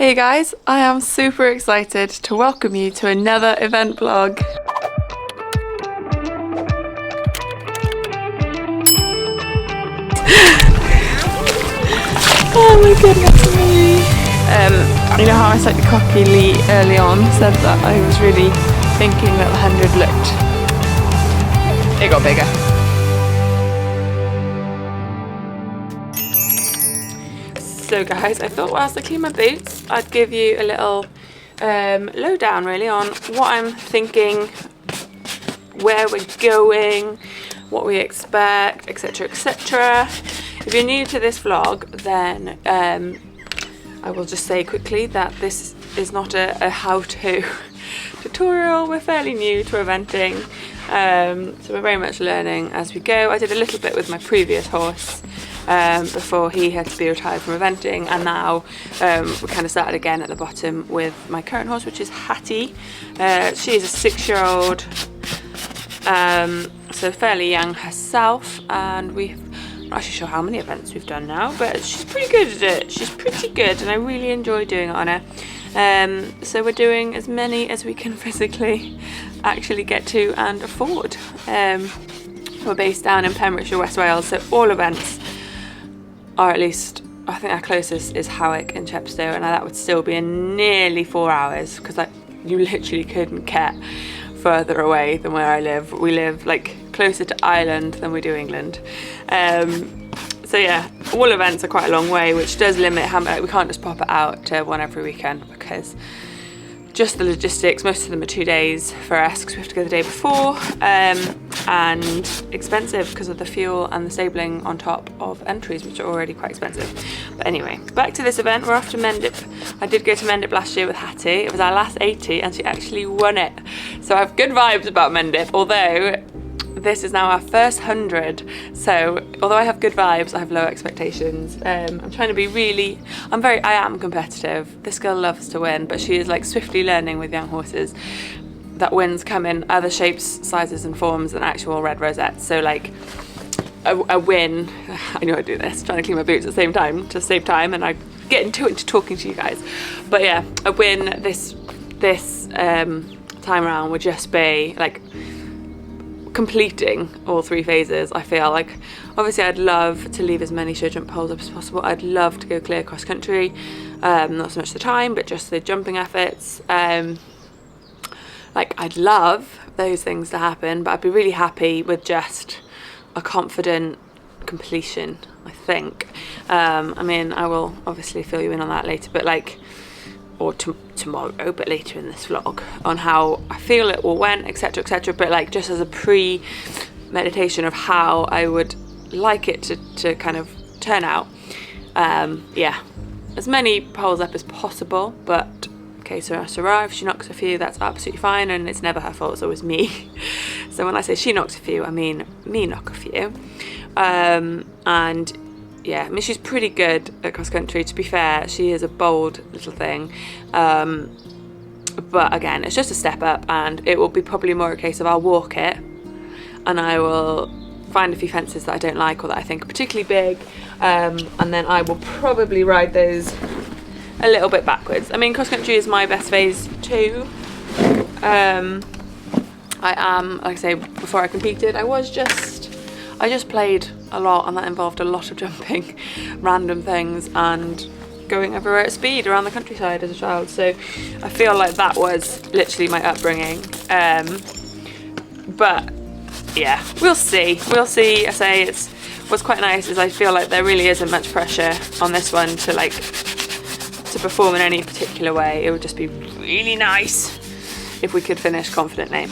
Hey guys, I am super excited to welcome you to another event vlog. Oh my goodness me. You know how I slightly cockily early on said that I was really thinking that the 100 looked, it got bigger. So guys, I thought whilst I clean my boots, I'd give you a little lowdown really on what I'm thinking, where we're going, what we expect, etc, etc. If you're new to this vlog, then I will just say quickly that this is not a how-to tutorial. We're fairly new to eventing, so we're very much learning as we go. I did a little bit with my previous horse before he had to be retired from eventing, and now we kind of started again at the bottom with my current horse, which is Hattie. She's a 6-year-old, so fairly young herself, and I'm not actually sure how many events we've done now, but she's pretty good at it. She's pretty good, and I really enjoy doing it on her. So we're doing as many as we can physically actually get to and afford. We're based down in Pembrokeshire, West Wales, so all events are at least, I think our closest is Howick in Chepstow, and that would still be in nearly 4 hours, because you literally couldn't get further away than where I live. We live like closer to Ireland than we do England. So yeah, all events are quite a long way, which does limit how we can't just pop it out to one every weekend, because just the logistics, most of them are 2 days for us because we have to go the day before, and expensive because of the fuel and the stabling on top of entries, which are already quite expensive. But anyway, back to this event. We're off to Mendip. I did go to Mendip last year with Hattie. It was our last 80 and she actually won it. So I have good vibes about Mendip, although this is now our first 100. So although I have good vibes, I have low expectations. I'm trying to be really, I am competitive. This girl loves to win, but she is like swiftly learning with young horses that wins come in other shapes, sizes and forms than actual red rosettes. So like a win, I know I do this, trying to clean my boots at the same time to save time, and I get into talking to you guys. But yeah, a win this time around would just be like completing all 3 phases. I feel like obviously I'd love to leave as many show jump poles up as possible. I'd love to go clear cross country, not so much the time, but just the jumping efforts. Like I'd love those things to happen, but I'd be really happy with just a confident completion, I think. I mean, I will obviously fill you in on that later, but like, or tomorrow, but later in this vlog, on how I feel it all went, etc, etc, but like just as a pre-meditation of how I would like it to kind of turn out. Yeah, as many poles up as possible, but okay, so if she knocks a few, that's absolutely fine, and it's never her fault, it's always me. So when I say she knocks a few, I mean me knock a few. And yeah, I mean, she's pretty good at cross country, to be fair. She is a bold little thing. But again, it's just a step up, and it will be probably more a case of I'll walk it and I will find a few fences that I don't like or that I think are particularly big, and then I will probably ride those a little bit backwards. I mean, cross country is my best phase too. I am, like I say, before I competed, I just played a lot, and that involved a lot of jumping, random things, and going everywhere at speed around the countryside as a child. So I feel like that was literally my upbringing. But yeah, we'll see. I say what's quite nice is I feel like there really isn't much pressure on this one to perform in any particular way. It would just be really nice if we could finish confidently.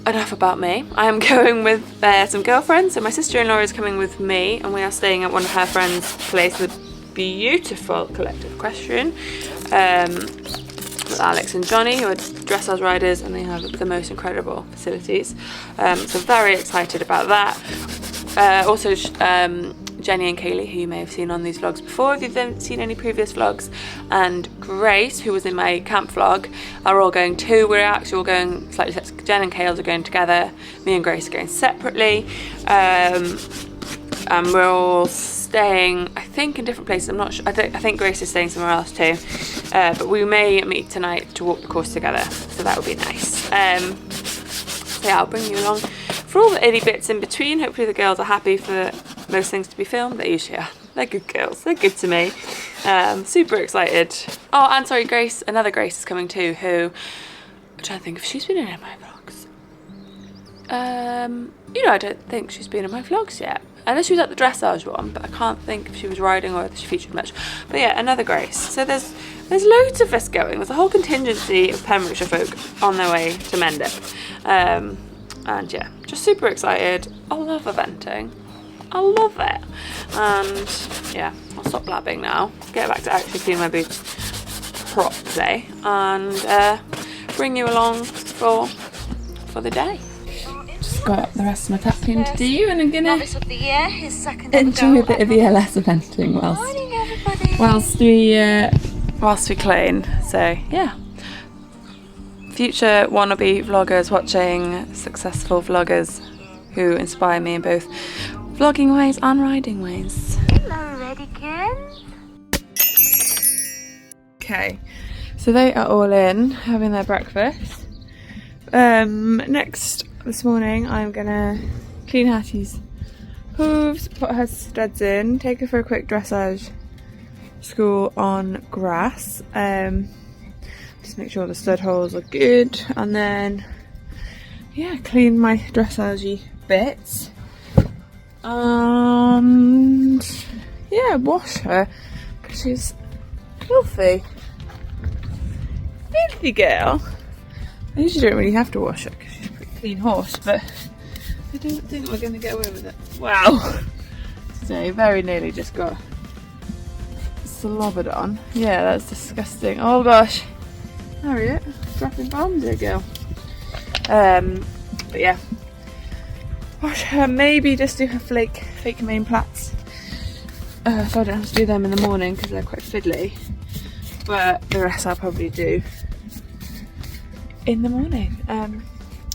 Enough about me. I am going with some girlfriends, so my sister-in-law is coming with me, and we are staying at one of her friends' place, the beautiful Collective Equestrian, with Alex and Johnny, who are dressage riders, and they have the most incredible facilities. So very excited about that. Also Jenny and Kaylee, who you may have seen on these vlogs before if you've seen any previous vlogs, and Grace, who was in my camp vlog, are all going too. We're actually all going slightly separate. Jen and Kayle's are going together, me and Grace are going separately, and we're all staying, I think, in different places. I'm not sure. I think Grace is staying somewhere else too. But we may meet tonight to walk the course together, so that would be nice. So yeah, I'll bring you along for all the itty bits in between. Hopefully the girls are happy for most things to be filmed. They usually are. They're good girls. They're good to me. Super excited. Oh, and sorry, Grace. Another Grace is coming too. Who I'm trying to think if she's been in any of my vlogs. You know, I don't think she's been in my vlogs yet. Unless she was at the dressage one, but I can't think if she was riding or if she featured much. But yeah, another Grace. So there's loads of us going. There's a whole contingency of Pembrokeshire folk on their way to Mendip. And yeah, just super excited. I love eventing. I love it. And yeah, I'll stop blabbing now. Get back to actually clean my boots properly and bring you along for the day. Just got the rest of my tapping to do, and I'm gonna enjoy a bit of ELS eventing whilst we clean. So yeah, future wannabe vloggers watching successful vloggers who inspire me in both vlogging ways and riding ways. Hello, readykins. Okay, so they are all in having their breakfast. Next this morning I'm gonna clean Hattie's hooves, put her studs in, take her for a quick dressage school on grass, just make sure the stud holes are good, and then yeah, clean my dressage bits and yeah, wash her because she's filthy girl. I usually don't really have to wash her because she's a pretty clean horse, but I don't think we're going to get away with it. Wow. So very nearly just got slobbered on. Yeah, that's disgusting. Oh gosh. Harriet, dropping bombs here, girl. But yeah. Wash her, maybe just do her fake mane plaits. So I don't have to do them in the morning because they're quite fiddly. But the rest I'll probably do in the morning. I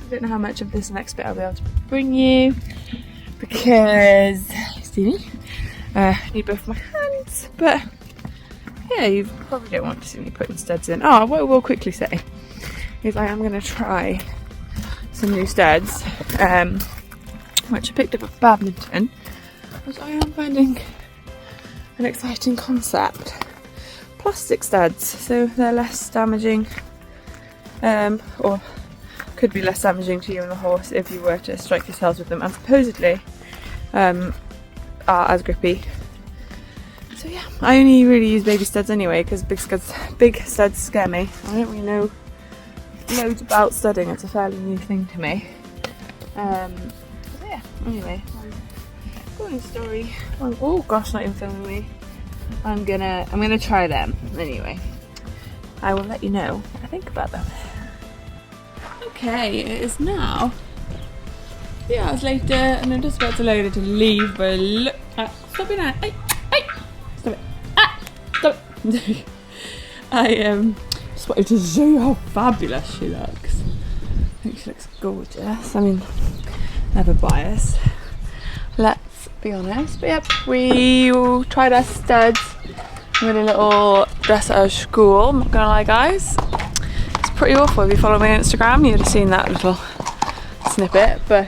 don't know how much of this next bit I'll be able to bring you because see me? Need both my hands, but yeah, you probably don't want to see me putting studs in. Oh, what I will quickly say is I am going to try some new studs, which I picked up at badminton, which I am finding an exciting concept. Plastic studs, so they're less damaging, or could be less damaging to you and the horse if you were to strike yourselves with them, and supposedly are as grippy. So yeah, I only really use baby studs anyway because big studs scare me. I don't really know loads about studding, it's a fairly new thing to me. So yeah, anyway, going story. Oh gosh, not even filming me. I'm gonna try them anyway. I will let you know what I think about them. Okay, it is now 3 hours later and I'm just about to load it to leave, but look stop it now. Hey, stop it. Stop it. I just wanted to show you how fabulous she looks. I think she looks gorgeous. I mean, never biased. Let's be honest. But yep, we tried our studs with a little dressage school. I'm not gonna lie, guys, it's pretty awful. If you follow me on Instagram, you'd have seen that little snippet. But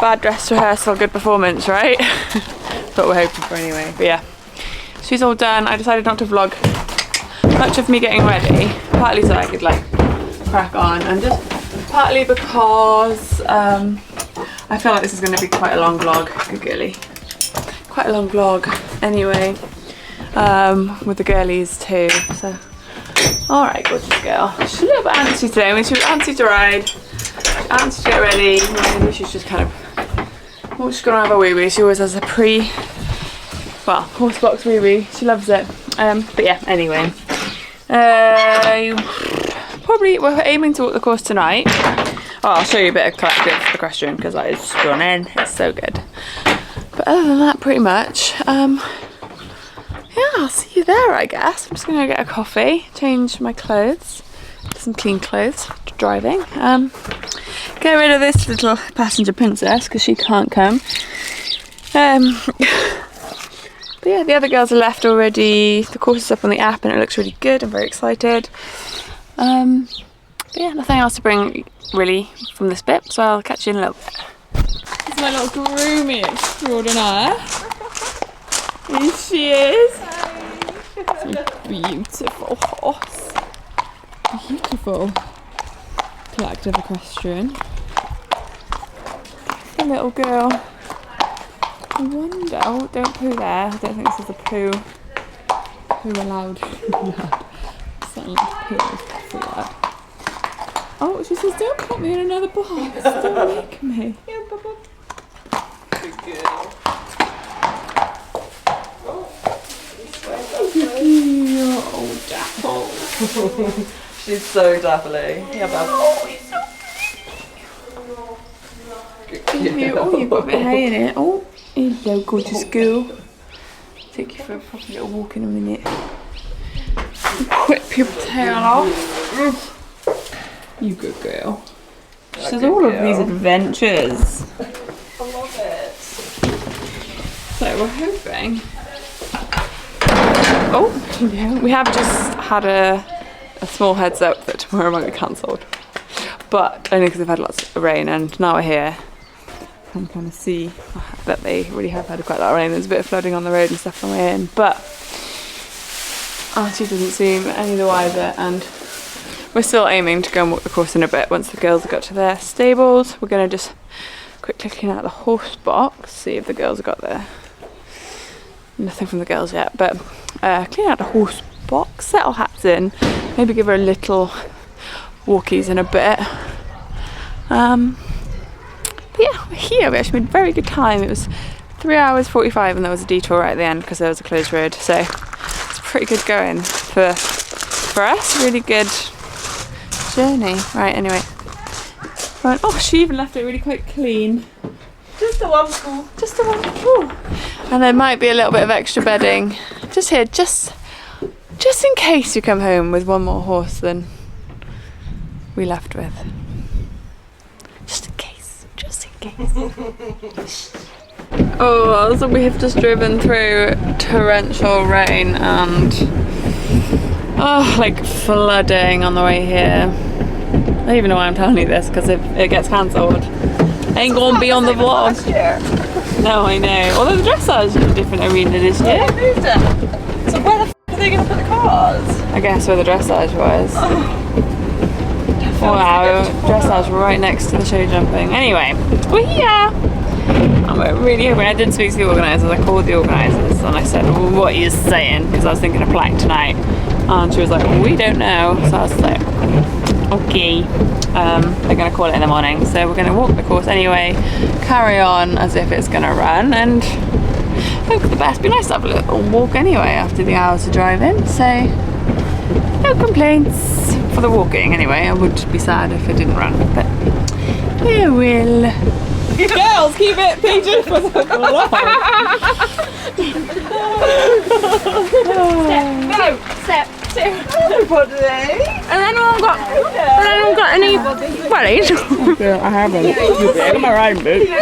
bad dress rehearsal, good performance, right? That's what we're hoping for anyway. But yeah, she's all done. I decided not to vlog much of me getting ready, partly so I could like crack on, and just partly because I feel like this is going to be quite a long vlog. Good girly. Quite a long vlog anyway, with the girlies too. So, alright, gorgeous girl. She's a little bit antsy today. I mean, she was antsy to ride, antsy to get ready. Maybe she's just kind of, well, she's going to have a wee wee. She always has a horse box wee wee. She loves it. But yeah, anyway. Probably we're aiming to walk the course tonight. Oh, I'll show you a bit of collective equestrian because that is stunning. It's so good. But other than that, pretty much, yeah, I'll see you there, I guess. I'm just gonna go get a coffee, change my clothes, some clean clothes for driving. Get rid of this little passenger princess because she can't come. But yeah, the other girls are left already. The course is up on the app and it looks really good. I'm very excited. But yeah, nothing else to bring really from this bit, so I'll catch you in a little bit. This is my little grooming extraordinaire. Here she is. It's a beautiful horse. Beautiful. Collective equestrian. The little girl. I wonder. Oh, don't poo there. I don't think this is a poo. Poo allowed. Certainly poo is allowed. Oh, she says, don't put me in another box. Don't make me. Yeah, Papa. Good girl. Oh, Dapple. She's so dappily. Yeah, Bab. Oh, he's so cute. Oh, you've got a bit of hay in it. Oh, hello, gorgeous girl. Take you for a proper little walk in a minute. Whip your tail off. You good girl. She does all of these adventures. I love it. So we're hoping. Oh, yeah, we have just had a small heads up that tomorrow might be cancelled. But only because we've had lots of rain and now we're here. I can kind of see that they really have had quite a lot of rain. There's a bit of flooding on the road and stuff on the way in. But Auntie doesn't seem any the wiser and we're still aiming to go and walk the course in a bit once the girls have got to their stables. We're going to just quickly clean out the horse box, see if the girls have got there. Nothing from the girls yet, but clean out the horse box, settle hats in, maybe give her a little walkies in a bit. But yeah, we're here. We actually made a very good time. It was 3 hours 45 and there was a detour right at the end because there was a closed road. So it's pretty good going for us. Really good journey. Right, anyway. Right. Oh, she even left it really quite clean. Just the one school. Just the one. Ooh. And there might be a little bit of extra bedding just here, just in case you come home with one more horse than we left with. Just in case. Just in case. Oh, so we have just driven through torrential rain and like flooding on the way here. I don't even know why I'm telling you this because if it gets cancelled, I ain't gonna be on the vlog. No, I know. Although the dressage is a different arena this year. They moved it. So where the f are they going to put the cars? I guess where the dressage was. Wow, dressage right next to the show jumping. Anyway, we're here. And we're really hoping. I did speak to the organisers. I called the organisers and I said, well, what are you saying? Because I was thinking of flying tonight. And she was like, well, we don't know. So I was like, okay. They're going to call it in the morning. So we're going to walk the course anyway. Carry on as if it's going to run. And hope for the best. Be nice to have a little walk anyway after the hours of driving. So no complaints for the walking anyway. I would be sad if it didn't run. But we will. Girls, keep it PG for the vlog. Step two. Everybody. And then I've got any wellies. I haven't. You've my riding boots. Oh,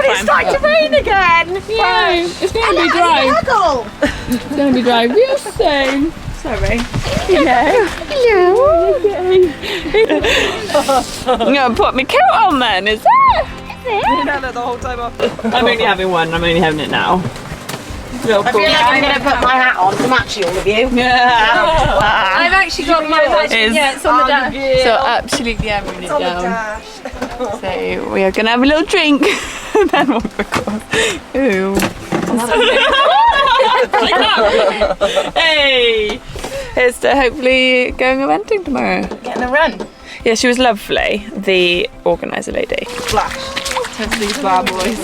it's starting to rain again. Fine. It's going to be dry. It's going to be dry real soon. Sorry. Hello. I'm going to put my coat on then, is that? You know that the whole time after. I'm only having one, I'm only having it now. I feel like I'm going to put my hat on to match all of you. Yeah. I've actually got my matching. Yeah, it's on the dash. So absolutely having it down. So we are going to have a little drink and then we'll record. Ooh. Hey! Here's to hopefully going eventing tomorrow. Getting a run. Yeah, she was lovely, the organiser lady. Flash. Test these bad boys.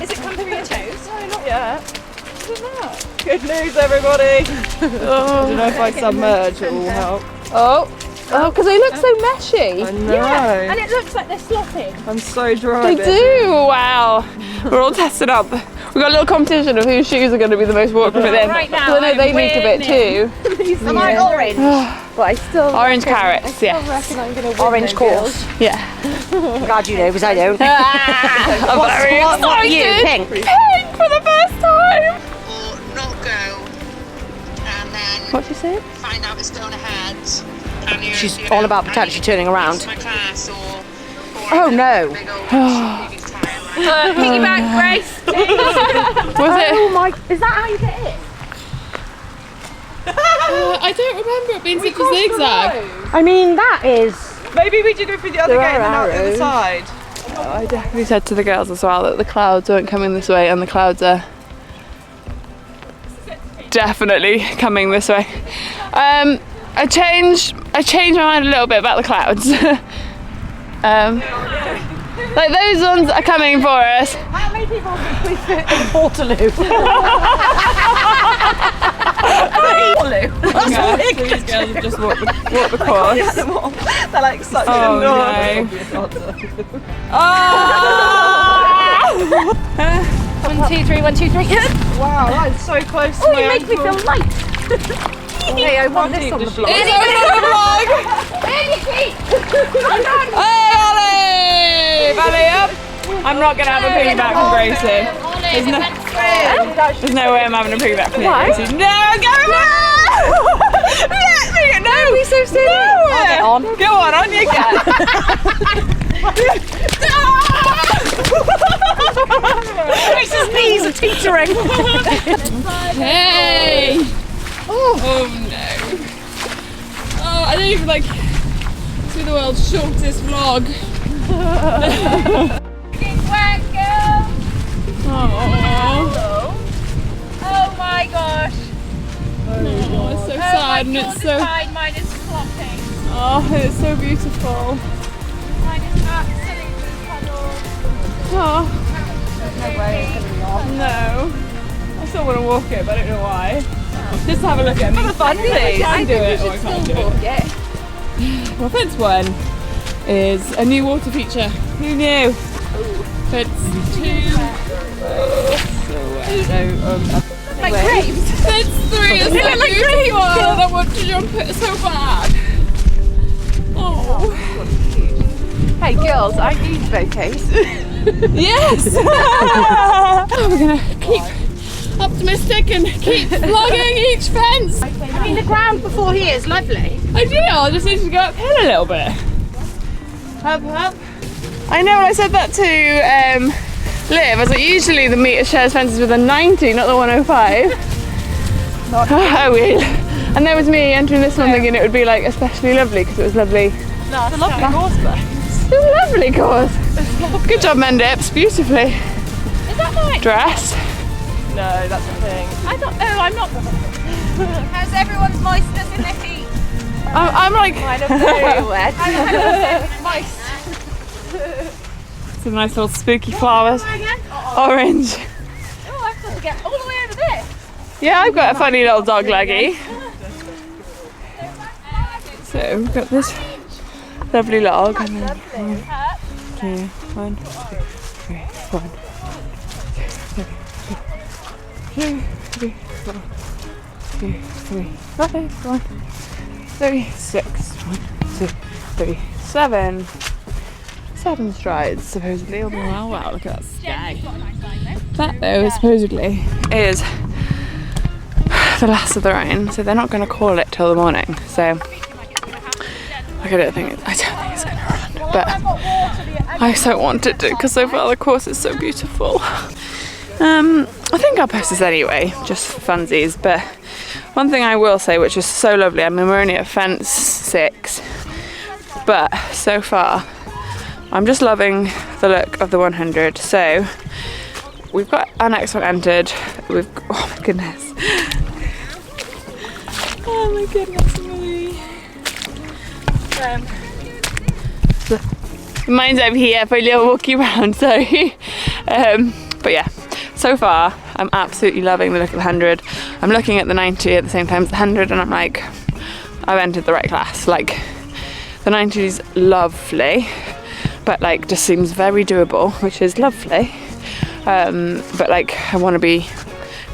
Is it come through your toes? No, not yet. Good news, everybody. I don't know if I submerge, it will help. Oh, because they look so meshy. I know. Yeah, and it looks like they're slopping. I'm so dry. They do, wow. We're all tested up. We've got a little competition of whose shoes are going to be the most waterproof for them. Right now, I know they leak a bit too. Am I orange? But I still Orange reckon, carrots, I still yes. reckon I'm going to win. Orange though, course. girls. Yeah. God, you know, because I don't. I'm very excited. What you, Pink? Pink for the first time. Or not go, and then What's she saying? find out it's going ahead. And She's all about potentially turning around. My class or Oh no. big old previous time. Piggyback Grace. Was it? Oh my, is that how you get it? I don't remember it being such a zigzag. I mean, that is... Maybe we did it for the other There gate and are not the other arrows. side. I definitely said to the girls as well that the clouds weren't coming this way, and the clouds are definitely coming this way. I changed my mind a little bit about the clouds. Like those ones are coming for us. How many people can we fit in Waterloo? That's what we These girls have just walked the course. course. They're like such Oh, an no. One, two, three, 1, 2, 3. Wow, that's so close to Oh, my you make me feel ankle. light. Hey, I want this on the vlog. It's on the vlog. Hey, Ollie! Belly up. I'm not gonna have a piggyback from Gracie. There's no way I'm having a piggyback from Gracie. No, go on! Let me go. No, be so silly. No. I'll get on. Go on you get. Grace's knees are teetering. Hey! Oh no. Oh, I don't even like do the world's shortest vlog. Oh my gosh. Oh, it's so sad and it's so Mine is flopping. it's so beautiful. Mine is absolutely puddled. Oh. No. I still want to walk it, but I don't know why. Just have a look at me. For the fun, I please. can do it or I can't do it. Well, fence 1 is a new water feature. Who knew? Fence 2. Like grapes. Fence 3 is like beautiful and I want to jump it so bad. Oh. Hey girls, I need bouquets. Yes! We're gonna keep optimistic and keep vlogging each fence. I mean, the ground before here is lovely. Ideal, I just need to go uphill a little bit. Up. I know when I said that to Liv, I was like, usually the meter shares fences with a 90, not the 105. I will. And there was me entering this one thinking it would be like especially lovely because it was lovely. No, it's a lovely course though. It's a lovely course. Good job, Mendips, beautifully Is that right? dressed. No, that's the thing. I thought, oh, I'm not. How's everyone's moistness in their feet? I'm like, Mine are very wet. Moist. some nice little spooky flowers. Orange. Oh, I've got to get all the way over there. Yeah, I've got a funny little dog leggy. So we've got this lovely log and then 1, 2, 1, 2, 3, 1, 2, 3, 4, 2, 3, 5, 1, 3, 6, 1, 2, 3, 7. 7 strides supposedly. Oh wow, wow, look at that stag. That though supposedly is the last of the rain, so they're not going to call it till the morning. So like, I don't think it's going to run, but I so wanted to because so far the course is so beautiful. I think I'll post this anyway, just for funsies. But one thing I will say, which is so lovely. I mean, we're only at fence 6, but so far I'm just loving the look of the 100. So we've got our next one entered. Oh my goodness. Oh my goodness me. Mine's over here for a little walkie around, sorry. But yeah, so far I'm absolutely loving the look of the 100. I'm looking at the 90 at the same time as the 100 and I'm like, I've entered the right class. Like, the 90 is lovely, but like just seems very doable, which is lovely. But like I want to be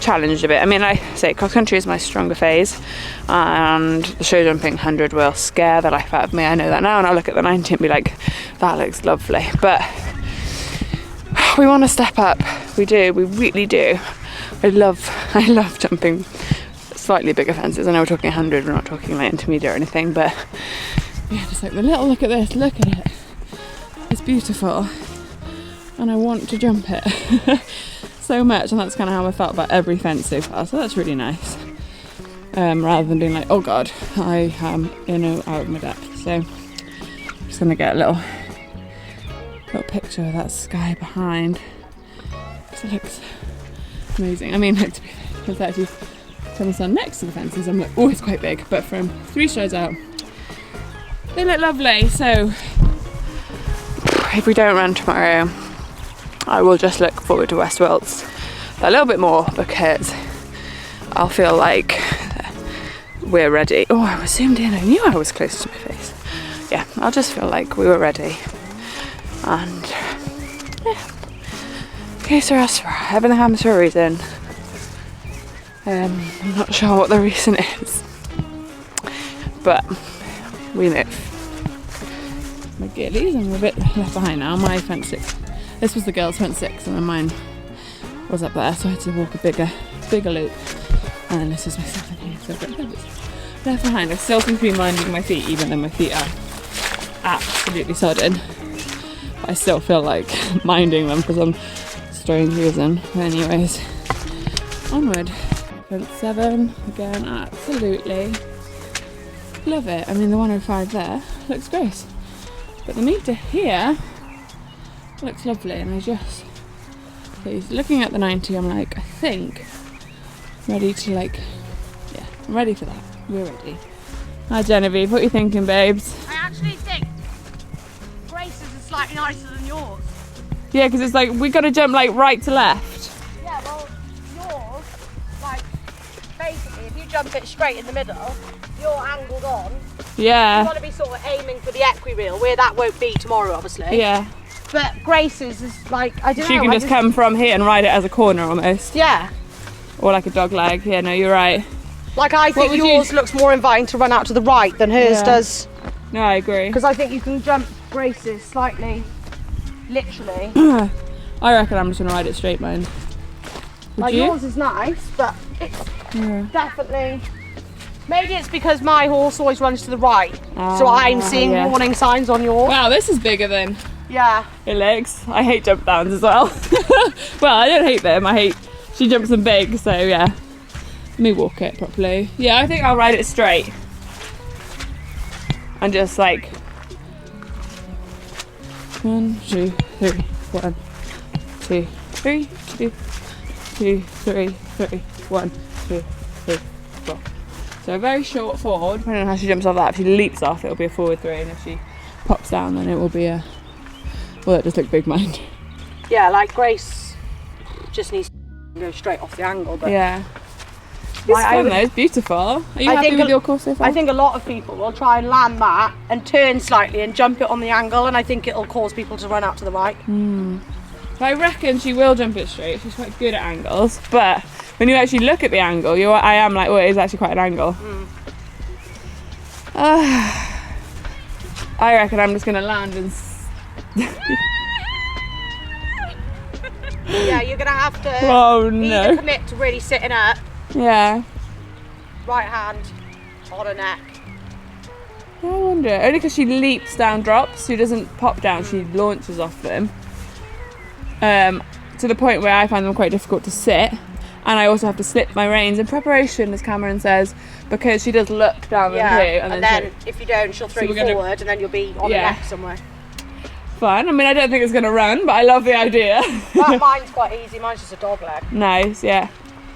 challenged a bit. I mean, I say cross country is my stronger phase, and the show jumping 100 will scare the life out of me. I know that now, and I'll look at the 90 and be like, that looks lovely. But we want to step up. We do. We really do. I love jumping slightly bigger fences. I know we're talking 100. We're not talking like intermediate or anything, but yeah, just like the little look at this. Look at it. It's beautiful, and I want to jump it. So much, and that's kind of how I felt about every fence so far, so that's really nice, rather than being like, oh god, I am out of my depth. So I'm just gonna get a little picture of that sky behind, because it looks amazing. I mean, like, to be fair, if you turn the sun next to the fences, I'm like, oh, it's quite big, but from 3 strides out they look lovely. So if we don't run tomorrow, I will just look forward to West Wilts a little bit more, because I'll feel like we're ready. Oh, I was zoomed in. I knew I was close to my face. Yeah, I'll just feel like we were ready. And yeah. Okay, so as for having the hams for a reason. I'm not sure what the reason is, but we move. My gillies, I'm a bit left behind now. My fence 6. This was the girls' fence 6, and then mine was up there, so I had to walk a bigger loop. And then this is my 7 here, so a bit left behind. I still seem to be minding my feet, even though my feet are absolutely sodden. But I still feel like minding them for some strange reason. But anyways, onward. Fence 7 again, absolutely love it. I mean, the 105 there looks great, but the meter here looks lovely, and I just, looking at the 90, I'm like, I think I'm ready to, like, yeah, I'm ready for that. We're ready. Hi Genevieve, what are you thinking, babes? I actually think Grace's is slightly nicer than yours. Yeah, because it's like, we got to jump like right to left. Yeah, well, yours, like, basically, if you jump it straight in the middle, you're angled on. Yeah. You want to be sort of aiming for the equi-reel, where that won't be tomorrow, obviously. Yeah. But Grace's is like, I don't know. So you can just come from here and ride it as a corner almost. Yeah. Or like a dog leg. Yeah, no, you're right. Like, I think yours looks more inviting to run out to the right than hers does. No, I agree. Because I think you can jump Grace's slightly, literally. I reckon I'm just going to ride it straight, mine. Would you? Yours is nice, but it's definitely... Maybe it's because my horse always runs to the right, so I'm seeing warning signs on yours. Wow, this is bigger than Yeah. it looks. I hate jump downs as well. Well, I don't hate them. She jumps them big, so yeah. Let me walk it properly. Yeah, I think I'll ride it straight. And just like 1, 2, 3, 1, 2, 3, 2, 2, 3, 3, 1, 2, 3, 4. So a very short forward, depending on how she jumps off that. If she leaps off, it'll be a forward 3, and if she pops down, then it will be a, well, it just looked big mind. Yeah, like Grace just needs to go straight off the angle. But yeah. It's fun though, it's beautiful. Are you happy with your course so far? I think a lot of people will try and land that and turn slightly and jump it on the angle, and I think it'll cause people to run out to the right. But I reckon she will jump it straight. She's quite good at angles, but when you actually look at the angle, I am like, oh, it is actually quite an angle. I reckon I'm just gonna land and Yeah, you're gonna have to either commit to really sitting up, yeah. right hand on her neck. I wonder, only because she leaps down drops, she doesn't pop down, she launches off them. To the point where I find them quite difficult to sit, and I also have to slip my reins in preparation, as Cameron says, because she does look down them too. And then if you don't, she'll throw you forward, and then you'll be on the neck somewhere. Fun. I mean, I don't think it's going to run, but I love the idea. Well, mine's quite easy. Mine's just a dog leg. Nice, yeah.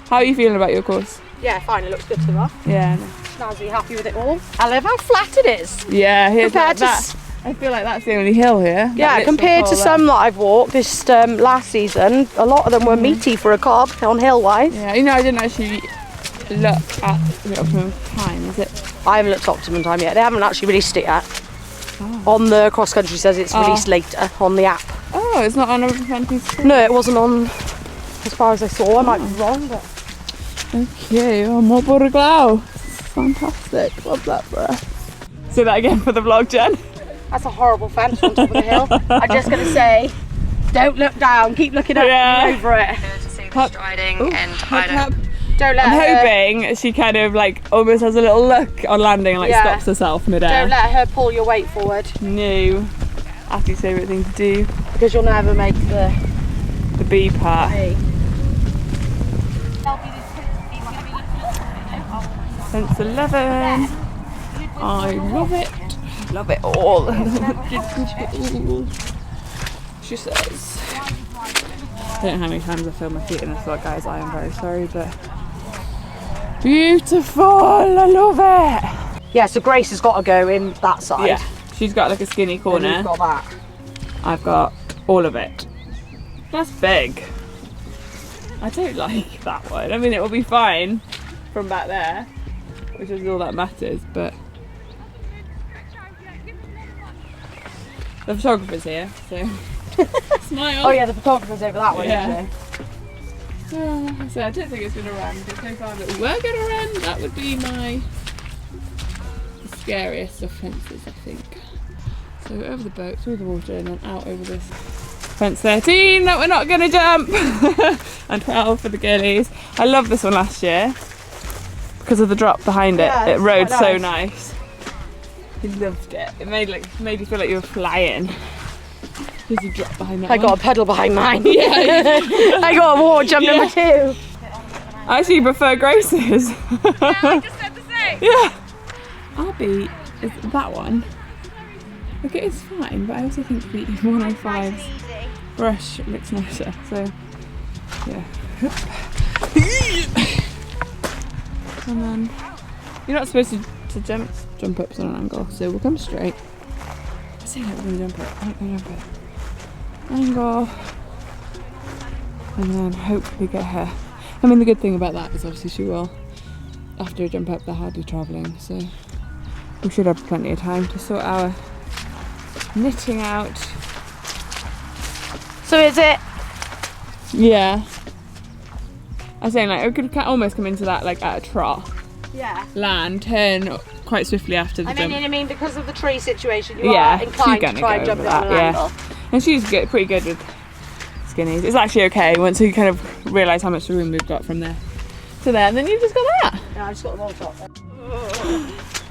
How are you feeling about your course? Yeah, fine. It looks good to her. Yeah. No. Snazzy, happy with it all. I love how flat it is. Yeah, here's Compared that. I feel like that's the only hill here. Yeah, compared to some that I've walked this last season, a lot of them were meaty for a cob on hill-wise. Yeah, you know, I didn't actually look at the optimum time, is it? I haven't looked at optimum time yet. They haven't actually released it yet. On the cross country says it's released later on the app. Oh, it's not on a piece. No, it wasn't on as far as I saw. I might be wrong, but Okay, oh, more Border Glow. Fantastic. Love that breath. Say that again for the vlog, Jen. That's a horrible fence on top of the hill. I'm just going to say, don't look down, keep looking up over it. To see the striding and I Don't let I'm her, hoping she kind of like almost has a little look on landing and like stops herself mid-air. don't let her pull your weight forward No. Athlete's favourite thing to do. because you'll never make the The B part. B. Fence 11. I love it. Love it all. She says. I don't know how many times I filmed my feet in this vlog, guys. I am very sorry, but beautiful. I love it. Yeah, so Grace has got to go in that side. Yeah, she's got like a skinny And corner. you've got that. I've got all of it. That's big. I don't like that one. I mean, it will be fine from back there, which is all that matters, but the photographer's here, so smile. Oh yeah, the photographer's over that way, Yeah. isn't she? So I don't think it's going to run, but so far that we're going to run, that would be my scariest of fences, I think. So over the boat, through the water, and then out over this fence 13 that we're not going to jump, and 12 for the girlies. I loved this one last year because of the drop behind it. Yeah, It it's rode quite so nice. nice. I loved it. It made you feel like you were flying. There's a drop behind that I one. got a pedal behind mine. Yeah. I got a water jump number 2. I actually prefer Grace's. Yeah, I just said the same. Yeah. Arby is that one. Like it is fine, but I also think the 105's brush looks nicer. So yeah. And then you're not supposed to jump up on an angle, so we'll come straight. I say that we're gonna jump up. I'm gonna jump up. Angle. And then hopefully get her. I mean, the good thing about that is obviously she will, after a jump up, they're hardly travelling, so we should have plenty of time to sort our knitting out. So is it? Yeah. I was saying, like, we could almost come into that like at a trot. Yeah. Land, turn quite swiftly after the jump. I mean, because of the tree situation, you Yeah, are inclined she's to try and gonna jump go it on over an that, angle. And she's pretty good with skinnies. It's actually okay once you kind of realise how much room we've got from there to there, and then you've just got that. Yeah, I just got the wall top.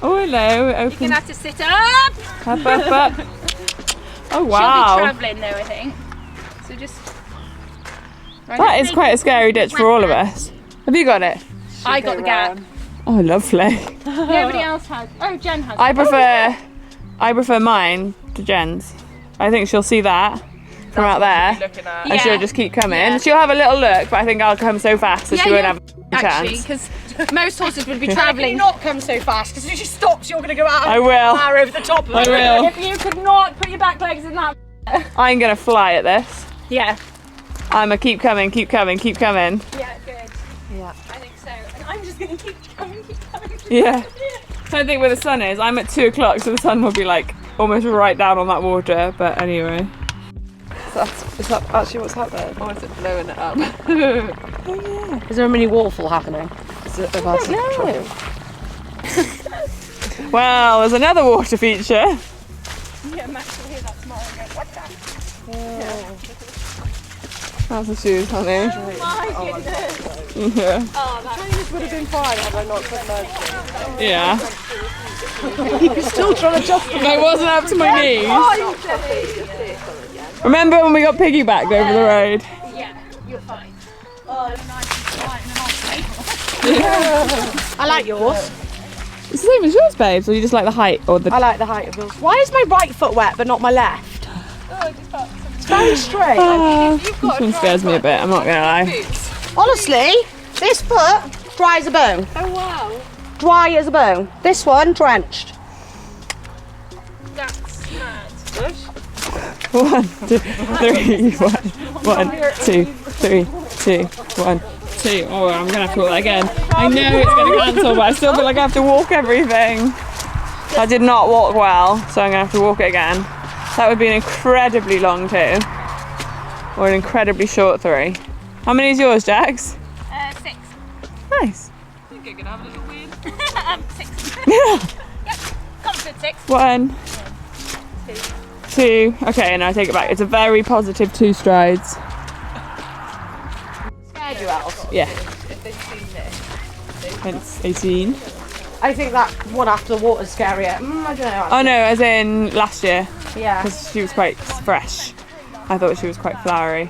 Oh, hello. Open. You're gonna have to sit up. Up. Oh, She'll wow. be travelling though, I think. So just. That is quite a scary ditch for all of us. Have you got it? I got the gap. Oh, lovely. Nobody else has. Oh, Jen has. I prefer mine to Jen's. I think she'll see that from out there, and she'll just keep coming. Yeah. She'll have a little look, but I think I'll come so fast that she won't have a Actually, chance. because most horses would be Can you travelling. not come so fast? Because if she stops, you're going to go out. I will. Far over the top of I it. will. If you could not put your back legs in that. I'm gonna fly at this. Yeah. I'm gonna keep coming. Yeah, good. Yeah. I think so. And I'm just gonna keep coming. Yeah. So I think where the sun is, I'm at 2 o'clock, so the sun will be like almost right down on that water. But anyway. Is that actually what's happening? Or is it blowing it up? Is there a mini waterfall happening? Well, there's another water feature. Yeah, Max will hear that tomorrow and go, what the? That's the shoes, honey. Oh my goodness. Yeah. Oh, that Trainers would have been fine had I not submerged it. Yeah. You're still trying to adjust If I wasn't up to my knees. Remember when we got piggybacked over the road? Yeah, you're fine. I like yours. It's the same as yours, babes, or you just like the height or the. I like the height of yours. Why is my right foot wet but not my left? It's very straight. This one scares me a bit, I'm not gonna lie. Honestly, this foot dry as a bone. Oh wow. Dry as a bone. This one drenched. That's mad. 1, 2, 3, 1, 2, 3, 2, 1, 2. Oh, I'm gonna have to walk that again. I know it's gonna cancel, but I still feel like I have to walk everything. I did not walk well, so I'm gonna have to walk it again. That would be an incredibly long 2, or an incredibly short 3. How many is yours, Jax? 6. Nice. I think you're gonna have a little win. 6. Yeah. Confident 6. 1, 2. Okay, and I take it back. It's a very positive 2 strides. Scared you else? Yeah. Hence 18. I think that one after the water's scarier. I don't know. Oh no, as in last year, Yeah. because she was quite fresh. I thought she was quite flowery.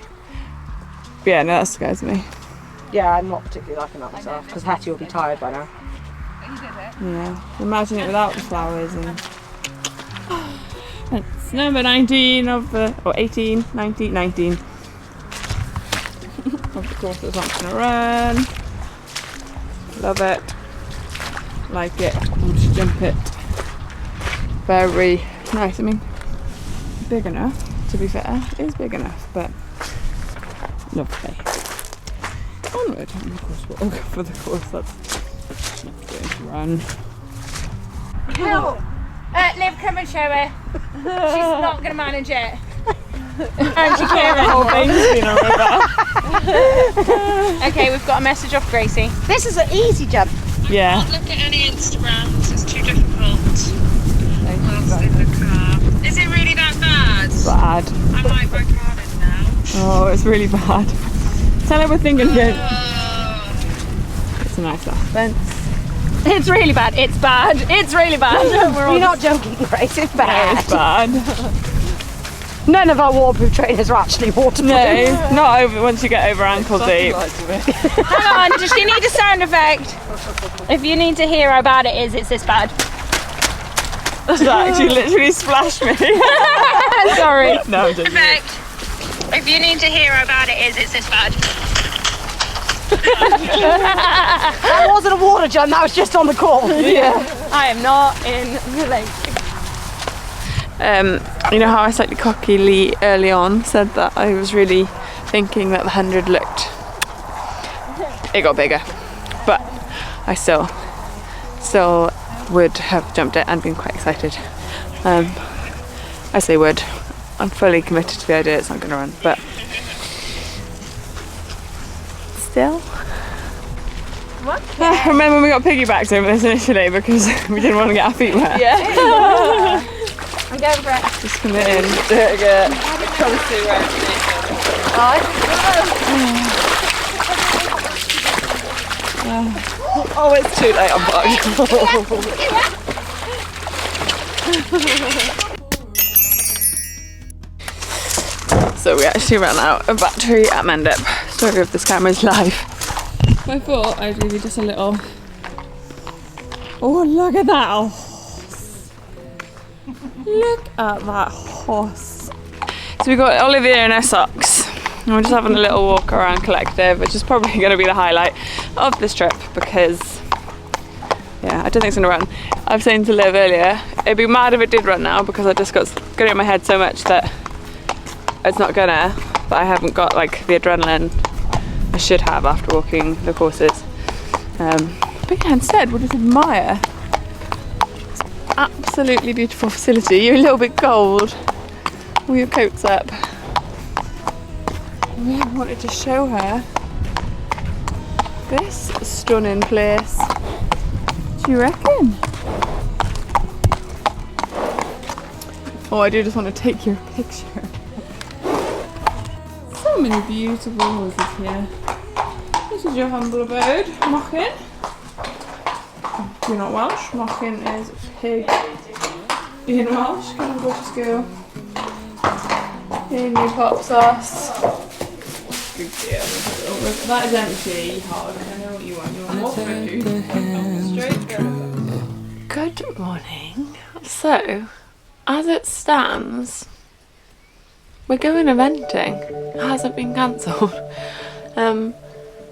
But yeah, no, that scares me. Yeah, I'm not particularly liking that myself because Hattie will be tired by now. Yeah, imagine it without the flowers. And it's number 19 of the, or 18, 19, 19 of the course that's not gonna run. Love it. Like it. I'll just jump it. Very nice. I mean, big enough, to be fair. It is big enough, but lovely. Onward. And of course, we'll go for the course that's not going to run. Help! Liv, come and show her. She's not going to manage it. And she clear the whole thing's been a river. Okay, we've got a message off Gracie. This is an easy jump. Yeah. Can't look at any Instagrams, it's too difficult. Whilst in the car. Is it really that bad? Bad. I might break out in now. Oh, it's really bad. Tell her we're thinking good. Oh. It's a nice last fence. It's really bad. It's bad. It's really bad. We're not joking, Grace. It's bad. It's bad. None of our waterproof trainers are actually waterproof. No, not over once you get over ankle deep. Hang on, does she need a sound effect? If you need to hear how bad it is, it's this bad. She literally splashed me. Sorry. No, I'm joking. Perfect. If you need to hear how bad it is, it's this bad. That wasn't a water jump, that was just on the course. Yeah. I am not in the lake. You know how I slightly cockily early on said that I was really thinking that the 100 looked, it got bigger, but I still would have jumped it and been quite excited. I say would. I'm fully committed to the idea it's not going to run, but still. What? Remember when we got piggybacked over this initially because we didn't want to get our feet wet? Yeah. I'm going for it. Just come in. Do it again. Come and see where it's Oh, it's too late, I'm bugged. So we actually ran out of battery at Mendip. Story of this camera's life. I thought I'd give you just a little. Oh, look at that horse! Look at that horse. So we got Olivia in her socks. And we're just having a little walk around Collective, which is probably going to be the highlight of this trip because, yeah, I don't think it's going to run. I was saying to Liv earlier, it'd be mad if it did run now because I just got in my head so much that it's not gonna, but I haven't got like the adrenaline I should have after walking the courses. But yeah, instead we'll just admire this absolutely beautiful facility. You're a little bit cold with your coats up. We wanted to show her this stunning place. What do you reckon? Oh, I do just want to take your picture. So many beautiful horses here. This is your humble abode, Mochin. You're not Welsh. Mochin is pig in Welsh. Come and go to school. Here, new pop sauce. Good deal. That is empty, Hog. I know what you want. You want more food. Straight go. Good morning. So, as it stands, we're going eventing. It hasn't been cancelled.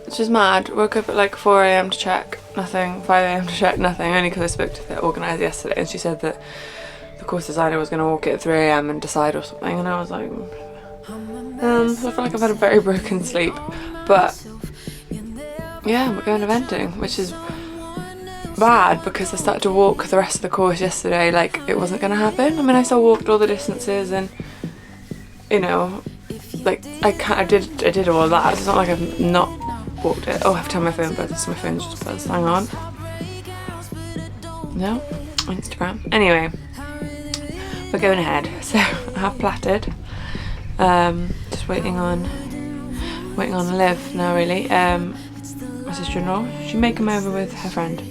Which is mad. Woke up at like 4 AM to check nothing, 5 AM to check nothing, only because I spoke to the organiser yesterday and she said that the course designer was going to walk it at 3 AM and decide or something, and I was like, I feel like I've had a very broken sleep, but yeah, we're going eventing, which is bad because I started to walk the rest of the course yesterday like it wasn't going to happen. I mean, I still walked all the distances and, you know, like I did all of that. It's not like I've not walked it. Oh, I have to have my phone buzzed, so my phone's just buzzed. Hang on. No, Instagram. Anyway, we're going ahead. So I have platted. Just waiting on Liv now, really. My sister-in-law. She may come over with her friend,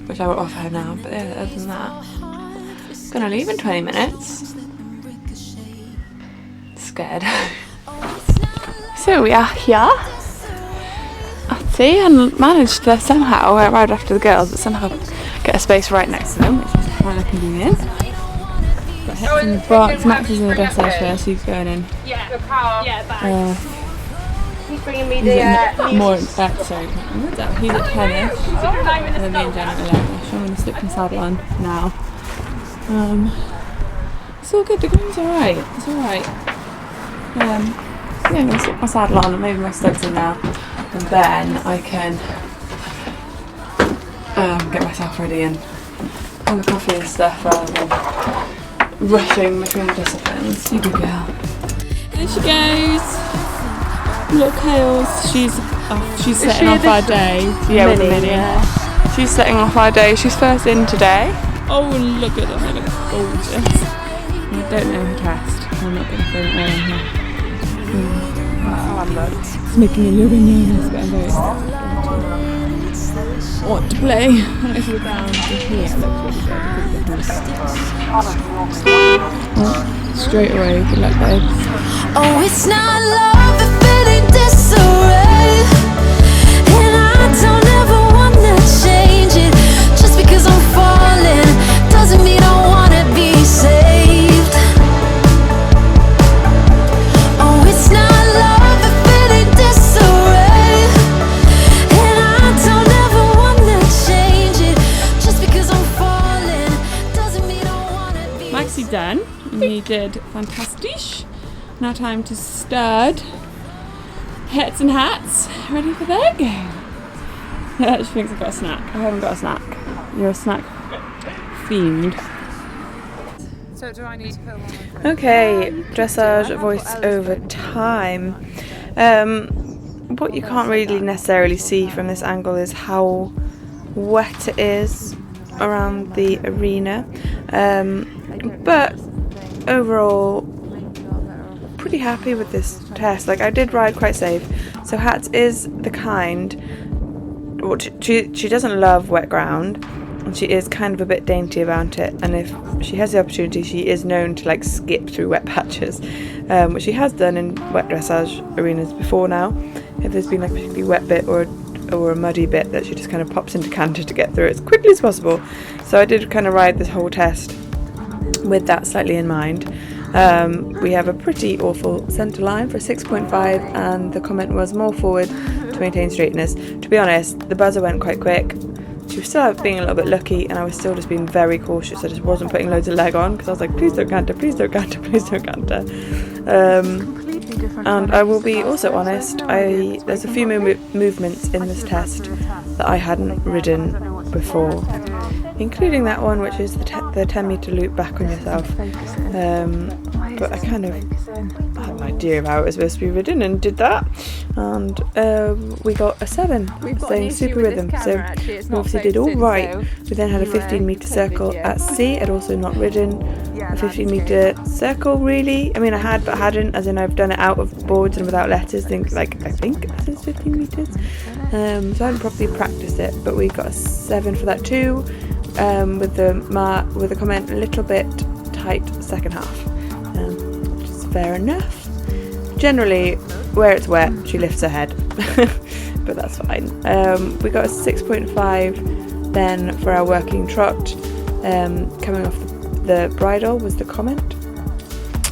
which I will offer her now. But other than that, I'm gonna leave in 20 minutes. Scared. So we are here. See, and managed to somehow arrive after the girls, but somehow get a space right next to them, which is rather convenient. Got Hex in the box. Max is in the dressage first. He's going in. Yeah, the car. Yeah, back. He's bringing me the more sorry, he's at 10ish, and then me and Jen at 11ish. I'm going to slip my saddle on now. It's all good, the groom's alright, it's alright. Yeah, I'm going to slip my saddle on and maybe my studs in now, and then I can get myself ready and have a coffee and stuff rather than rushing between the disciplines. You good girl. There she goes. Look, Hales, she's setting off our day. Yeah, with the mini. Yeah. She's setting off our day. She's first in today. Oh, look at them, they look gorgeous. I don't know her test. I'm not going to film it right in here. It's making me a little bit nervous, but I'm very excited. What to play? When I feel down to here, it looks really good. Straight away, good luck, babes. Oh, it's not love if it ain't disarray, and I don't ever wanna change it. Just because I'm falling doesn't mean I wanna be saved. Oh, it's not love if it ain't disarray, and I don't ever wanna change it. Just because I'm falling doesn't mean I wanna be. Maxie done. He did fantastic. Now time to stud. Hats and hats. Ready for their game. She thinks I've got a snack. I haven't got a snack. You're a snack fiend. So do I need to film on? Okay, dressage voice over time. What you can't really necessarily see from this angle is how wet it is around the arena. But overall, pretty happy with this test. Like, I did ride quite safe. So Hats is the kind, well, she doesn't love wet ground, and she is kind of a bit dainty about it, and if she has the opportunity, she is known to like skip through wet patches, which she has done in wet dressage arenas before now. If there's been like a particularly wet bit or a muddy bit, that she just kind of pops into canter to get through it as quickly as possible. So I did kind of ride this whole test with that slightly in mind. We have a pretty awful centre line for a 6.5, and the comment was more forward to maintain straightness. To be honest, the buzzer went quite quick. She was still being a little bit lucky, and I was still just being very cautious. I just wasn't putting loads of leg on because I was like, please don't canter, please don't canter, please don't canter. And I will be also honest, there's a few movements in this test that I hadn't ridden before, including that one, which is the 10 metre loop back on yourself. But I kind of had an idea of how it was supposed to be ridden and did that, and we got a 7, saying super rhythm. So we obviously did all right. We then had a 15 metre circle at sea. I'd also not ridden a 15 metre circle really. I mean, I had, but I hadn't, as in I've done it out of boards and without letters. I think this is 15 metres. So I hadn't properly practiced it, but we got a 7 for that too, with the comment a little bit tight second half, which is fair enough. Generally, where it's wet, she lifts her head, but that's fine. We got a 6.5 then for our working trot. Coming off the bridle was the comment,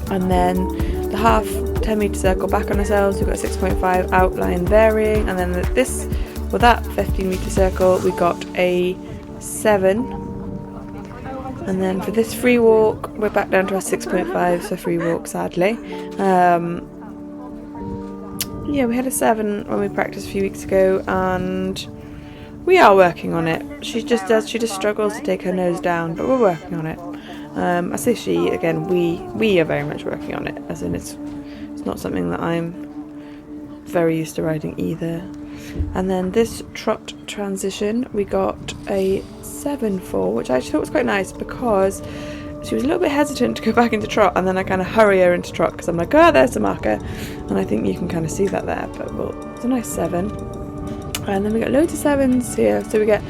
and then the half 10 metre circle back on ourselves, we got a 6.5 outline varying, and then that 15 metre circle we got a 7. And then for this free walk, we're back down to our 6.5, so free walk, sadly. Yeah, we had a 7 when we practiced a few weeks ago, and we are working on it. She just struggles to take her nose down, but we're working on it. I say she, again, we are very much working on it, as in it's not something that I'm very used to riding either. And then this trot transition we got a 7 for, which I actually thought was quite nice because she was a little bit hesitant to go back into trot, and then I kind of hurry her into trot because I'm like, oh, there's the marker, and I think you can kind of see that there. But well, it's a nice 7. And then we got loads of 7s here. So we get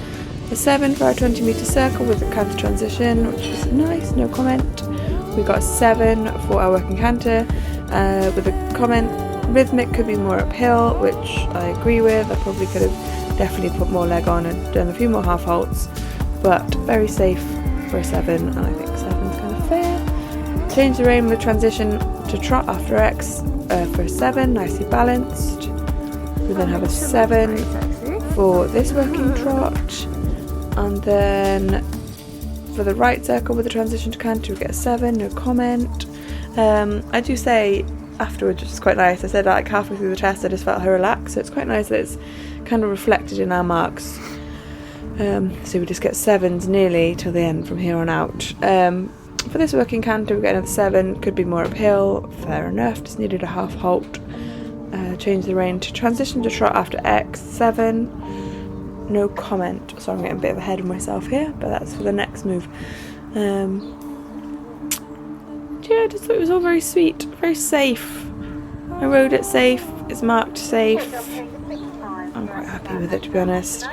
a 7 for our 20-metre circle with the canter transition, which is nice, no comment. We got a 7 for our working canter with a comment. Rhythmic could be more uphill, which I agree with. I probably could have definitely put more leg on and done a few more half halts, but very safe for a 7, and I think 7's kind of fair. Change the rein with transition to trot after X for a 7, nicely balanced. We then have a 7 for this working trot, and then for the right circle with the transition to canter we get a 7, no comment. I do say afterwards, which is quite nice, I said like halfway through the test I just felt her relax, so it's quite nice that it's kind of reflected in our marks. So we just get 7s nearly till the end from here on out. For this working canter we get another 7, could be more uphill, fair enough, just needed a half halt. Change the rein to transition to trot after X, 7, no comment. So I'm getting a bit of ahead of myself here, but that's for the next move. Yeah, I just thought it was all very sweet, very safe. I rode it safe, it's marked safe. I'm quite happy with it, to be honest.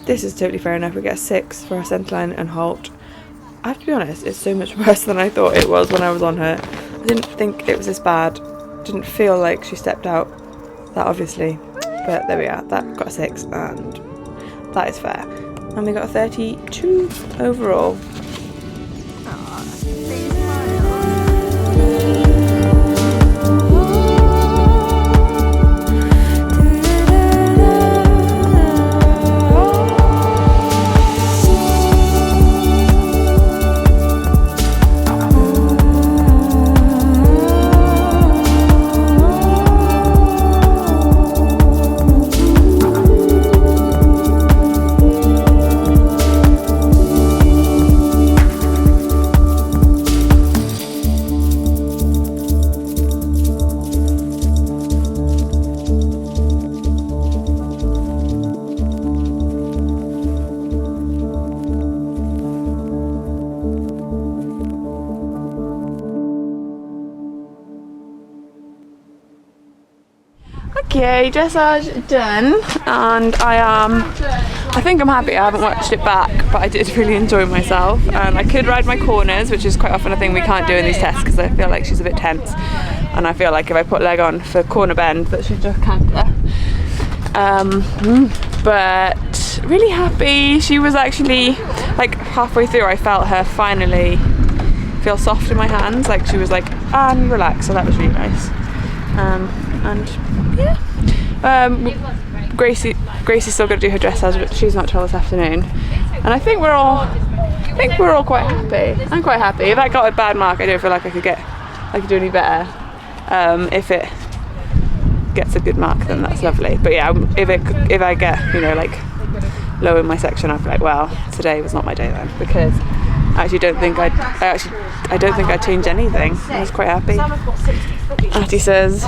This is totally fair enough. We get a 6 for our centerline and halt. I have to be honest, it's so much worse than I thought it was when I was on her. I didn't think it was this bad. Didn't feel like she stepped out that obviously, but there we are. That got a 6, and that is fair. And we got a 32 overall. Okay, dressage done, and I think I'm happy. I haven't watched it back, but I did really enjoy myself, and I could ride my corners, which is quite often a thing we can't do in these tests because I feel like she's a bit tense, and I feel like if I put leg on for corner bend that she'd just canter. But really happy. She was actually like halfway through I felt her finally feel soft in my hands, like she was like, and relax, so that was really nice. And yeah, Gracie's still going to do her dressage, but she's not till this afternoon. And I think we're all quite happy. I'm quite happy. If I got a bad mark, I don't feel like I could do any better. If it gets a good mark, then that's lovely. But yeah, if I get, you know, like low in my section, I'll be like, well, today was not my day then, because I actually don't think I'd change anything. I was quite happy. Auntie says,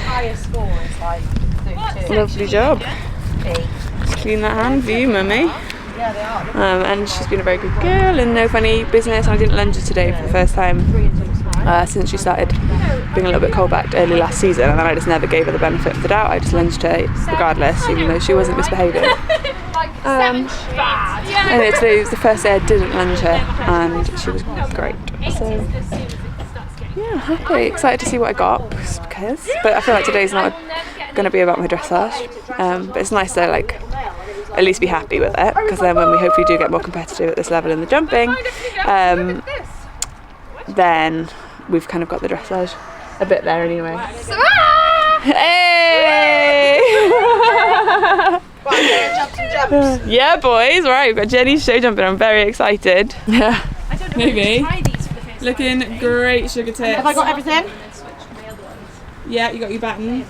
lovely job. Clean that hand for you, mummy. And she's been a very good girl and no funny business. I didn't lunge her today for the first time since she started being a little bit cold-backed early last season, and then I just never gave her the benefit of the doubt. I just lunged her regardless, even though she wasn't misbehaving. Anyway, today was the first day I didn't lunge her, and she was great. So yeah, happy, excited to see what I got, but I feel like today's not going to be about my dressage. But it's nice to like at least be happy with it, because then when we hopefully do get more competitive at this level in the jumping, then we've kind of got the dressage a bit there anyway. Hey! Yeah, boys, right, we've got Jenny's show jumping. I'm very excited. Yeah, maybe. Looking great, sugar tits. Have I got everything? Yeah, you got your baton.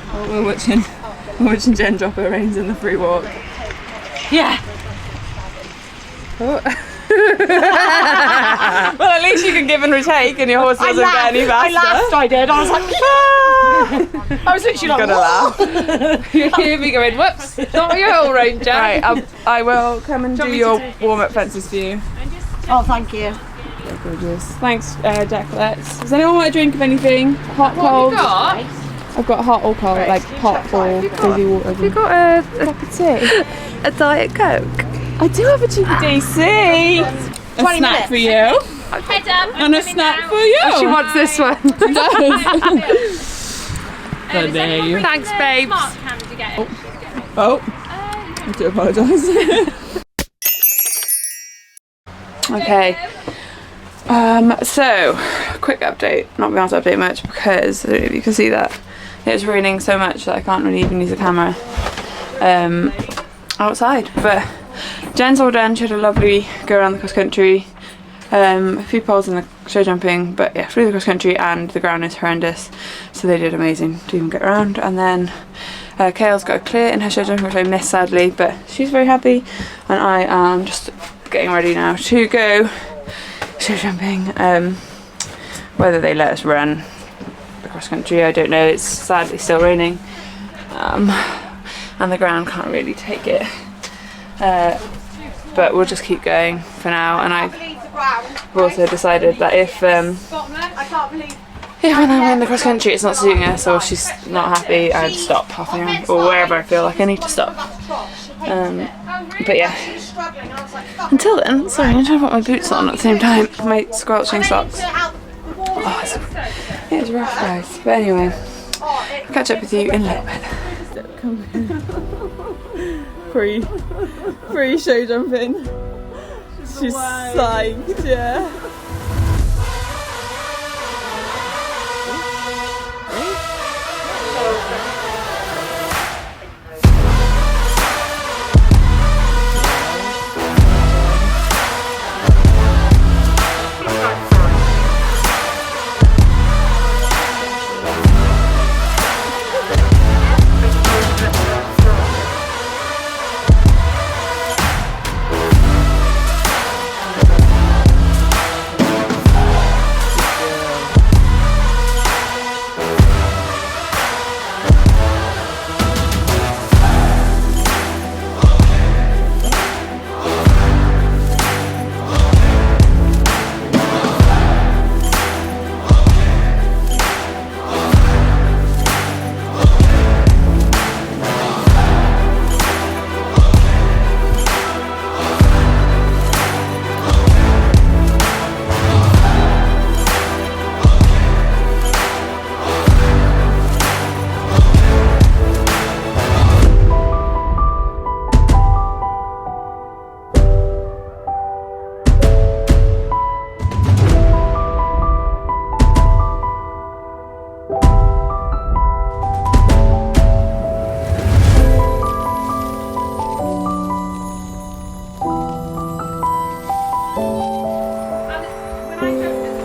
Oh, we're watching Jen drop her reins in the free walk. Yeah. Oh. Well, at least you can give and retake, and your horse doesn't get any faster. I laughed, I did. I was like, I was literally like, Gotta laugh. You hear me going, whoops, not your whole ranger. Right, I will come and do your warm-up fences for you. oh, thank you. Gorgeous. Thanks, Jacqueline. Does anyone want a drink of anything? Hot, cold? I've got hot or cold, like hot or fizzy water. Have you got a cup of tea? A Diet Coke. I do have a cheeky DC. A snack for you. And a snack for you. She wants this one. She does. Thanks, babes. Oh, I do apologise. Okay. So, quick update. Not being able to update much because I don't know if you can see that it's raining so much that I can't really even use the camera outside. But Jen's all done. She had a lovely go around the cross country. A few poles in the show jumping, but yeah, flew the cross country and the ground is horrendous. So they did amazing to even get around. And then Kale's got a clear in her show jumping, which I missed sadly, but she's very happy. And I am just getting ready now to go show jumping. Whether they let us run the cross country, I don't know. It's sadly still raining, and the ground can't really take it. But we'll just keep going for now. And I've also decided that if when I win the cross country it's not suiting us or she's not happy, I'd stop halfway around or wherever I feel like I need to stop. But yeah. Until then, sorry, I'm trying to put my boots on at the same time. My squelching socks. Oh, it's rough, guys. But anyway, I'll catch up with you in a little bit. Free show jumping. She's psyched, yeah.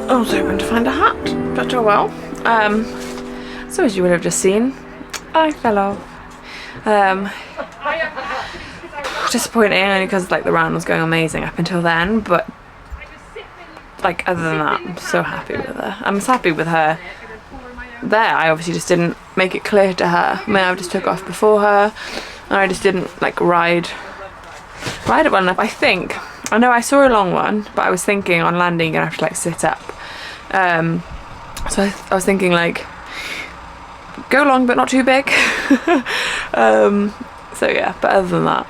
I was hoping to find a hat, but oh well. So as you would have just seen, I fell off. Disappointing only because like the round was going amazing up until then, but like other than that, I'm so happy with her. I'm as happy with her there. I obviously just didn't make it clear to her. I mean, I just took off before her, and I just didn't like ride it well enough. I think. I know I saw a long one, but I was thinking on landing you're gonna have to like sit up. So I was thinking like go long but not too big. So yeah, but other than that,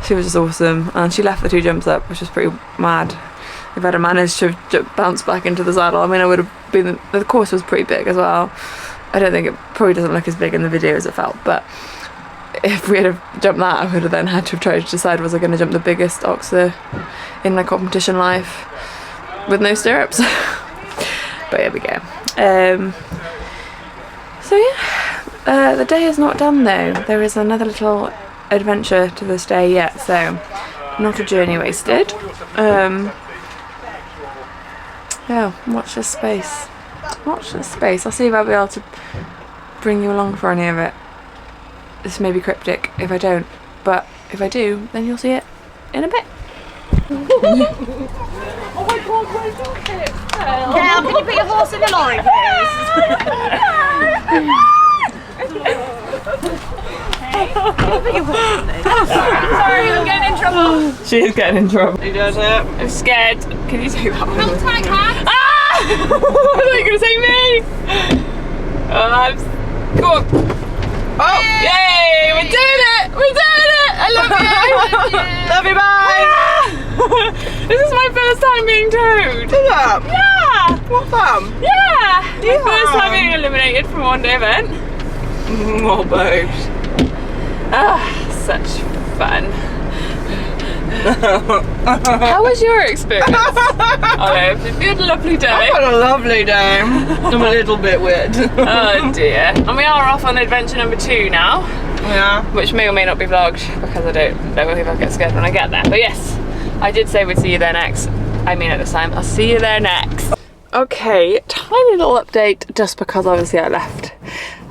she was just awesome, and she left the 2 jumps up, which was pretty mad. If I'd have managed to bounce back into the saddle, I mean, I would have been. The course was pretty big as well. I don't think it probably doesn't look as big in the video as it felt, but if we had have jumped that, I would have then had to have tried to decide, was I going to jump the biggest oxer in my competition life with no stirrups? But here we go. So yeah, the day is not done though. There is another little adventure to this day yet, so not a journey wasted. Yeah, watch this space. Watch this space. I'll see if I'll be able to bring you along for any of it. This may be cryptic if I don't, but if I do, then you'll see it in a bit. Oh my god, where's your kit? Kel, can you put your horse in the lorry, please? Sorry, I'm getting in trouble. She is getting in trouble. He does it. I'm scared. Can you take that one? Come tag hat. Ah! I thought you were going to say me. Go on. Oh, yay! We're doing it! We're doing it! I love you! Love you, bye! This is my first time being towed. Is that? Yeah! What fun? Yeah! My first time being eliminated from a one-day event. Oh, babes. Ah, such fun. How was your experience? Olive, you had a lovely day. I had a lovely day. I'm a little bit weird. Oh dear. And we are off on adventure number 2 now. Yeah. Which may or may not be vlogged because I don't know if I'll get scared when I get there. But yes, I did say we'd see you there next. I mean at this time, I'll see you there next. Okay, tiny little update just because obviously I left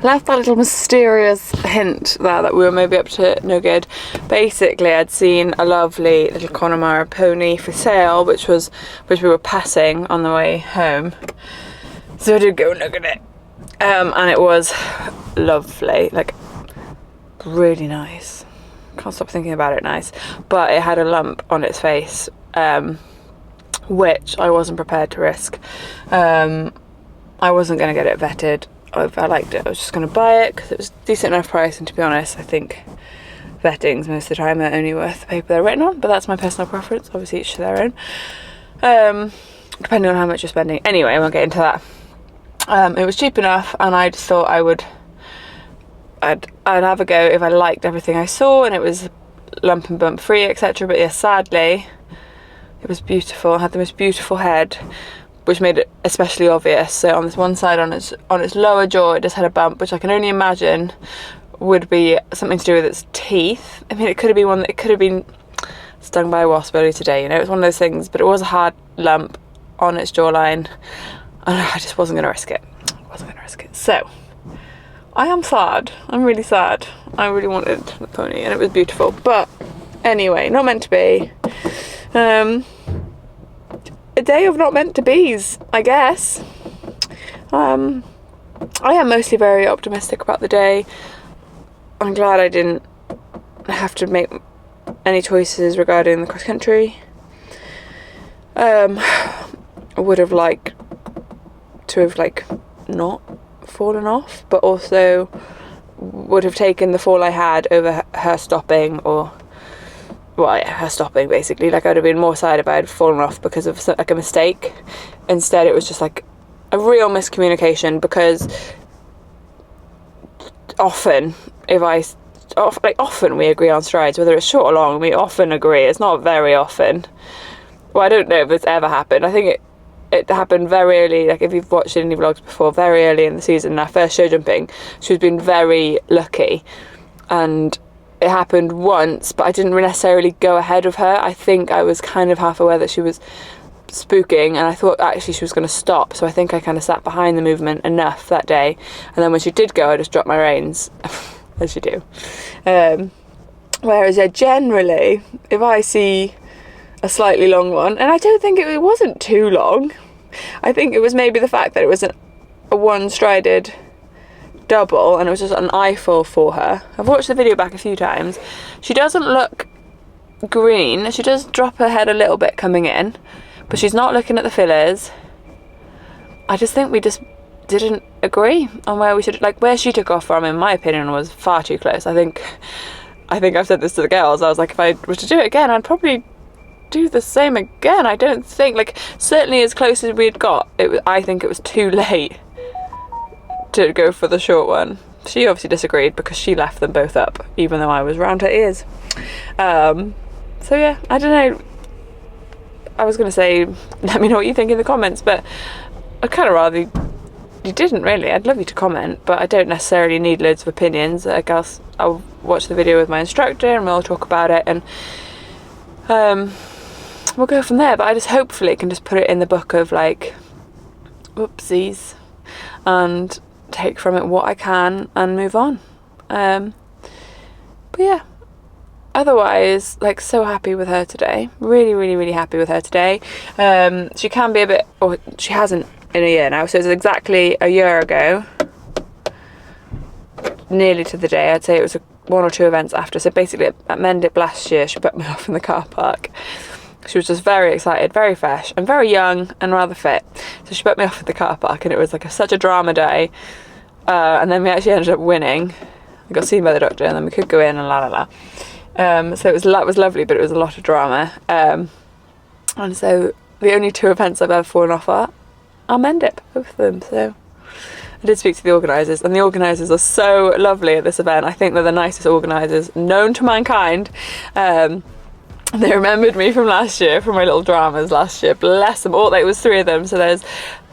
that little mysterious hint there that we were maybe up to no good. Basically, I'd seen a lovely little Connemara pony for sale, which we were passing on the way home. So I did go and look at it, and it was lovely, like really nice. Can't stop thinking about it. Nice, but it had a lump on its face, which I wasn't prepared to risk. I wasn't going to get it vetted. If I liked it, I was just going to buy it because it was a decent enough price, and to be honest, I think vettings most of the time are only worth the paper they're written on, but that's my personal preference. Obviously each to their own, depending on how much you're spending. Anyway, I won't get into that. It was cheap enough, and I just thought I'd have a go if I liked everything I saw and it was lump and bump free, etc. But yeah, sadly it was beautiful. It had the most beautiful head, which made it especially obvious. So on this one side, on its lower jaw, it just had a bump, which I can only imagine would be something to do with its teeth. I mean, it could have been stung by a wasp earlier today, you know. It was one of those things, but it was a hard lump on its jawline, and I just wasn't going to risk it. So I am sad. I'm really sad. I really wanted the pony, and it was beautiful. But anyway, not meant to be. A day of not meant to be's, I guess. I am mostly very optimistic about the day. I'm glad I didn't have to make any choices regarding the cross country. I would have liked to have not fallen off, but also would have taken the fall I had over her stopping, or her stopping basically. Like, I'd have been more sad if I had fallen off because of a mistake. Instead it was just like a real miscommunication, because often we agree on strides, whether it's short or long. We often agree. It's not very often. Well, I don't know if it's ever happened. I think it happened very early. Like, if you've watched any vlogs before, very early in the season, our first show jumping, she's been very lucky, and it happened once, but I didn't necessarily go ahead of her. I think I was kind of half aware that she was spooking, and I thought actually she was going to stop, so I think I kind of sat behind the movement enough that day, and then when she did go, I just dropped my reins, as you do. Whereas generally, if I see a slightly long one, and I don't think it wasn't too long, I think it was maybe the fact that it was a one-strided double, and it was just an eyeful for her. I've watched the video back a few times. She doesn't look green. She does drop her head a little bit coming in, but she's not looking at the fillers. I just think we just didn't agree on where we should, where she took off from, in my opinion, was far too close. I think I've said this to the girls. I was like, if I were to do it again, I'd probably do the same again. I don't think, certainly as close as we'd got, I think it was too late to go for the short one. She obviously disagreed because she left them both up, even though I was round her ears. So yeah, I don't know. I was going to say, let me know what you think in the comments, but I'd kind of rather you didn't really. I'd love you to comment, but I don't necessarily need loads of opinions. I guess I'll watch the video with my instructor and we'll talk about it, and we'll go from there. But I just hopefully can just put it in the book of oopsies, and take from it what I can and move on. But yeah, otherwise, like, so happy with her today. Really, really, really happy with her today. She can be a bit, or she hasn't in a year now, so it's exactly a year ago, nearly to the day. I'd say it was 1 or 2 events after. So basically at Mendip last year, she put me off in the car park. She was just very excited, very fresh, and very young and rather fit. So she put me off in the car park, and it was like such a drama day. And then we actually ended up winning. We got seen by the doctor, and then we could go in and la la la. So that was lovely, but it was a lot of drama. And so the only 2 events I've ever fallen off are Mendip, both of them. So I did speak to the organisers, and the organisers are so lovely at this event. I think they're the nicest organisers known to mankind. They remembered me from last year, from my little dramas last year. Bless them all. It was 3 of them. So there's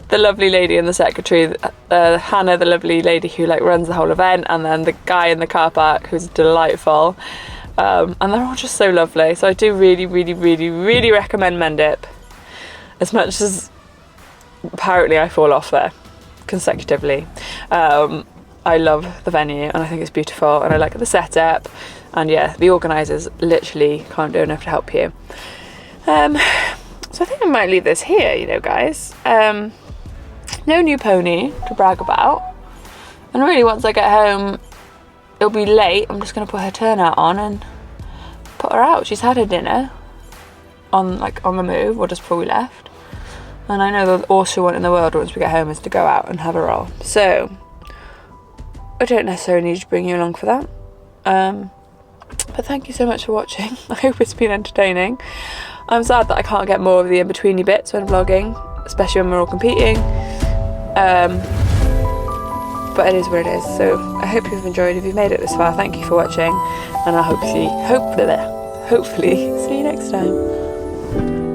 the lovely lady and the secretary, Hannah, the lovely lady who like runs the whole event, and then the guy in the car park who's delightful. And they're all just so lovely. So I do really, really, really, really recommend Mendip. As much as apparently I fall off there consecutively. I love the venue, and I think it's beautiful, and I like the setup, and yeah, the organisers literally can't do enough to help you. So I think I might leave this here, you know, guys. No new pony to brag about, and really once I get home it'll be late. I'm just going to put her turnout on and put her out. She's had her dinner on the move, or just before we left, and I know the all she wants in the world once we get home is to go out and have a roll. So I don't necessarily need to bring you along for that. But thank you so much for watching. I hope it's been entertaining. I'm sad that I can't get more of the in-betweeny bits when vlogging, especially when we're all competing. But it is what it is. So I hope you've enjoyed. If you've made it this far, thank you for watching, and I hopefully see you next time.